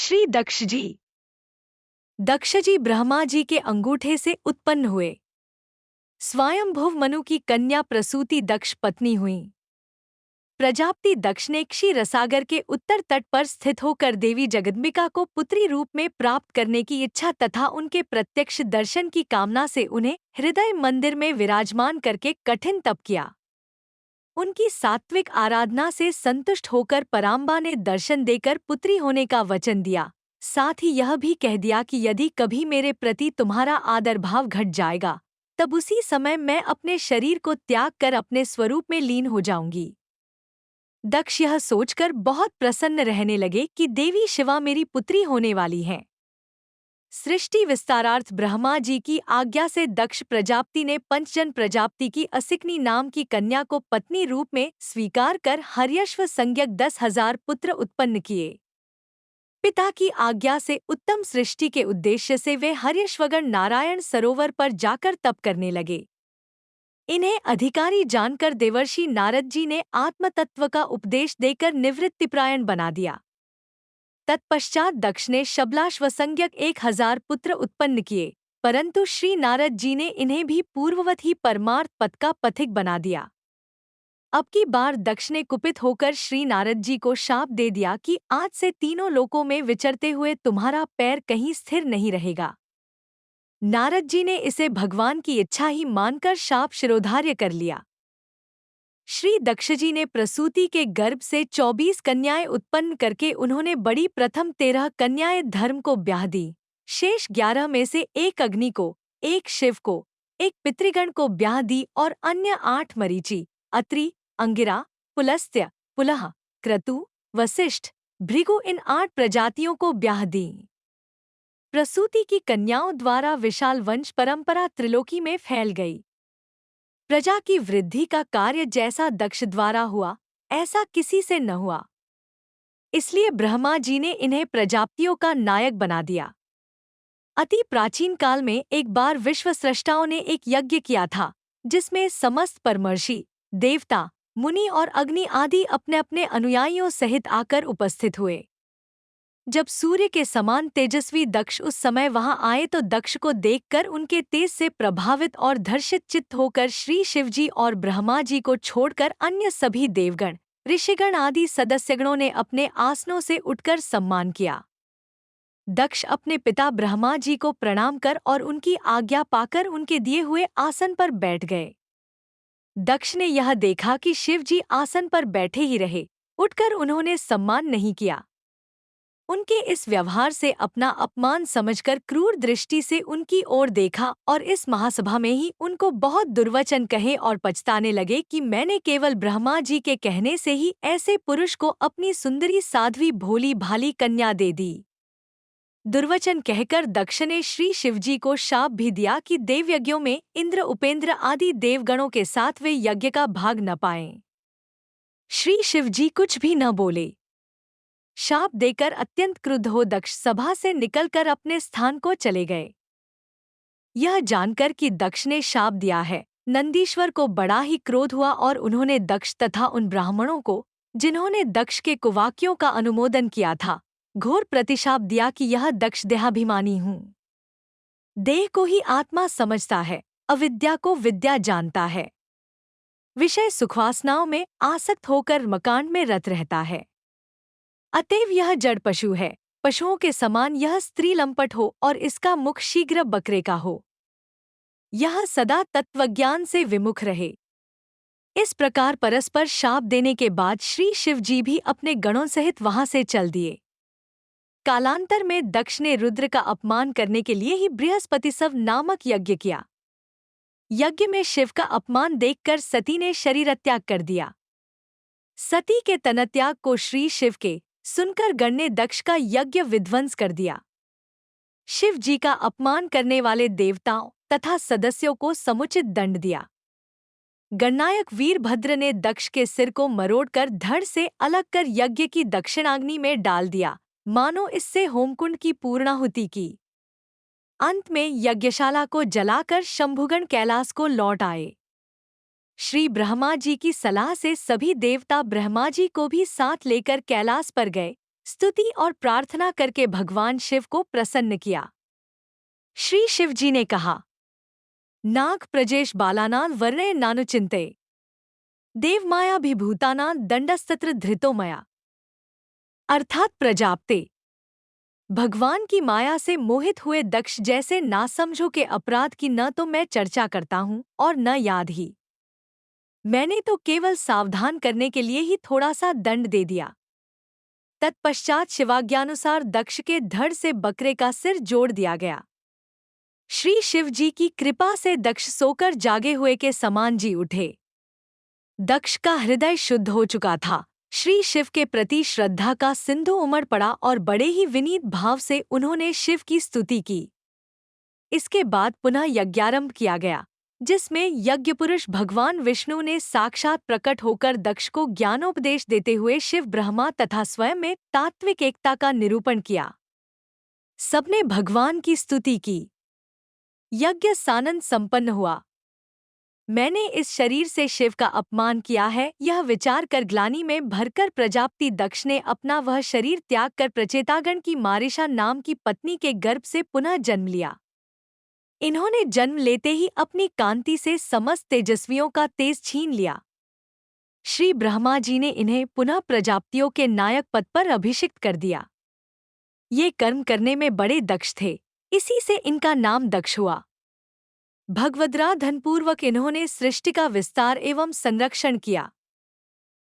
श्री दक्ष जी। दक्ष जी ब्रह्मा जी के अंगूठे से उत्पन्न हुए। स्वयंभुव मनु की कन्या प्रसूति दक्ष पत्नी हुई। प्रजापति दक्ष ने क्षीर सागर के उत्तर तट पर स्थित होकर देवी जगदम्बिका को पुत्री रूप में प्राप्त करने की इच्छा तथा उनके प्रत्यक्ष दर्शन की कामना से उन्हें हृदय मंदिर में विराजमान करके कठिन तप किया। उनकी सात्विक आराधना से संतुष्ट होकर पराम्बा ने दर्शन देकर पुत्री होने का वचन दिया। साथ ही यह भी कह दिया कि यदि कभी मेरे प्रति तुम्हारा आदर भाव घट जाएगा तब उसी समय मैं अपने शरीर को त्याग कर अपने स्वरूप में लीन हो जाऊंगी। दक्ष यह सोचकर बहुत प्रसन्न रहने लगे कि देवी शिवा मेरी पुत्री होने वाली हैं। सृष्टि विस्तारार्थ ब्रह्मा जी की आज्ञा से दक्ष प्रजापति ने पंचजन प्रजापति की असिकनी नाम की कन्या को पत्नी रूप में स्वीकार कर हर्यश्व संज्ञक 10,000 पुत्र उत्पन्न किए। पिता की आज्ञा से उत्तम सृष्टि के उद्देश्य से वे हर्यश्वगण नारायण सरोवर पर जाकर तप करने लगे। इन्हें अधिकारी जानकर देवर्षि नारद जी ने आत्मतत्व का उपदेश देकर निवृत्तिपरायण बना दिया। तत्पश्चात दक्ष ने शबलाश्वसंज्ञक 1,000 पुत्र उत्पन्न किए, परंतु श्री नारद जी ने इन्हें भी पूर्ववत ही परमार्थ पथ का पथिक बना दिया। अब की बार दक्ष ने कुपित होकर श्री नारद जी को शाप दे दिया कि आज से तीनों लोकों में विचरते हुए तुम्हारा पैर कहीं स्थिर नहीं रहेगा। नारद जी ने इसे भगवान की इच्छा ही मानकर शाप शिरोधार्य कर लिया। श्री दक्ष जी ने प्रसूति के गर्भ से 24 कन्याएं उत्पन्न करके उन्होंने बड़ी प्रथम 13 कन्याएं धर्म को ब्याह दी। शेष 11 में से एक अग्नि को, एक शिव को, एक पितृगण को ब्याह दी और अन्य 8 मरीचि, अत्रि, अंगिरा, पुलस्त्य, पुलह, क्रतु, वसिष्ठ, भृगु इन 8 प्रजातियों को ब्याह दी। प्रसूति की कन्याओं द्वारा विशाल वंश परंपरा त्रिलोकी में फैल गई। प्रजा की वृद्धि का कार्य जैसा दक्ष द्वारा हुआ ऐसा किसी से न हुआ, इसलिए ब्रह्मा जी ने इन्हें प्रजापतियों का नायक बना दिया। अति प्राचीन काल में एक बार विश्व स्रष्टाओं ने एक यज्ञ किया था जिसमें समस्त परमर्षि, देवता, मुनि और अग्नि आदि अपने अपने अनुयायियों सहित आकर उपस्थित हुए। जब सूर्य के समान तेजस्वी दक्ष उस समय वहां आए तो दक्ष को देखकर उनके तेज से प्रभावित और धर्षित चित्त होकर श्री शिवजी और ब्रह्मा जी को छोड़कर अन्य सभी देवगण, ऋषिगण आदि सदस्यगणों ने अपने आसनों से उठकर सम्मान किया। दक्ष अपने पिता ब्रह्मा जी को प्रणाम कर और उनकी आज्ञा पाकर उनके दिए हुए आसन पर बैठ गए। दक्ष ने यह देखा कि शिवजी आसन पर बैठे ही रहे, उठकर उन्होंने सम्मान नहीं किया। उनके इस व्यवहार से अपना अपमान समझकर क्रूर दृष्टि से उनकी ओर देखा और इस महासभा में ही उनको बहुत दुर्वचन कहे और पछताने लगे कि मैंने केवल ब्रह्मा जी के कहने से ही ऐसे पुरुष को अपनी सुंदरी साध्वी भोली भाली कन्या दे दी। दुर्वचन कहकर दक्ष ने श्री शिवजी को शाप भी दिया कि देवयज्ञों में इंद्र उपेंद्र आदि देवगणों के साथ वे यज्ञ का भाग न पाएं। श्री शिवजी कुछ भी न बोले। शाप देकर अत्यंत क्रुद्ध हो दक्ष सभा से निकलकर अपने स्थान को चले गए। यह जानकर कि दक्ष ने शाप दिया है, नंदीश्वर को बड़ा ही क्रोध हुआ और उन्होंने दक्ष तथा उन ब्राह्मणों को जिन्होंने दक्ष के कुवाक्यों का अनुमोदन किया था घोर प्रतिशाप दिया कि यह दक्ष देहाभिमानी हूँ, देह को ही आत्मा समझता है, अविद्या को विद्या जानता है, विषय सुखवासनाओं में आसक्त होकर मकान में रत रहता है। अतएव यह जड़ पशु है, पशुओं के समान यह स्त्री लंपट हो और इसका मुख शीघ्र बकरे का हो। यह सदा तत्वज्ञान से विमुख रहे। इस प्रकार परस्पर शाप देने के बाद श्री शिवजी भी अपने गणों सहित वहां से चल दिए। कालांतर में दक्ष ने रुद्र का अपमान करने के लिए ही बृहस्पतिसव नामक यज्ञ किया। यज्ञ में शिव का अपमान देखकर सती ने शरीरत्याग कर दिया। सती के तनत्याग को श्री शिव के सुनकर गण ने दक्ष का यज्ञ विध्वंस कर दिया। शिव जी का अपमान करने वाले देवताओं तथा सदस्यों को समुचित दंड दिया। गणनायक वीरभद्र ने दक्ष के सिर को मरोड़कर धड़ से अलग कर यज्ञ की दक्षिणाग्नि में डाल दिया, मानो इससे होमकुंड की पूर्णाहुति की। अंत में यज्ञशाला को जलाकर शंभुगण कैलाश को लौट आए। श्री ब्रह्मा जी की सलाह से सभी देवता ब्रह्मा जी को भी साथ लेकर कैलाश पर गए। स्तुति और प्रार्थना करके भगवान शिव को प्रसन्न किया। श्री शिवजी ने कहा, नाग प्रजेश बालानां वर्णय नानुचिंते देवमायाभिभूतानां दंडस्तत्र धृतो मया। अर्थात प्रजापते, भगवान की माया से मोहित हुए दक्ष जैसे नासमझों के अपराध की न तो मैं चर्चा करता हूँ और न याद ही। मैंने तो केवल सावधान करने के लिए ही थोड़ा सा दंड दे दिया। तत्पश्चात शिवाज्ञानुसार दक्ष के धड़ से बकरे का सिर जोड़ दिया गया। श्री शिव जी की कृपा से दक्ष सोकर जागे हुए के समान जी उठे। दक्ष का हृदय शुद्ध हो चुका था। श्री शिव के प्रति श्रद्धा का सिंधु उमड़ पड़ा और बड़े ही विनीत भाव से उन्होंने शिव की स्तुति की। इसके बाद पुनः यज्ञारंभ किया गया, जिसमें यज्ञपुरुष भगवान विष्णु ने साक्षात प्रकट होकर दक्ष को ज्ञानोपदेश देते हुए शिव ब्रह्मा तथा स्वयं में तात्विक एकता का निरूपण किया। सबने भगवान की स्तुति की। यज्ञ सानंद संपन्न हुआ। मैंने इस शरीर से शिव का अपमान किया है, यह विचार कर ग्लानि में भरकर प्रजापति दक्ष ने अपना वह शरीर त्याग कर प्रचेतागण की मारिषा नाम की पत्नी के गर्भ से पुनः जन्म लिया। इन्होंने जन्म लेते ही अपनी कांति से समस्त तेजस्वियों का तेज छीन लिया। श्री ब्रह्मा जी ने इन्हें पुनः प्रजापतियों के नायक पद पर अभिषिक्त कर दिया। ये कर्म करने में बड़े दक्ष थे, इसी से इनका नाम दक्ष हुआ। भगवद्राधनपूर्वक इन्होंने सृष्टि का विस्तार एवं संरक्षण किया।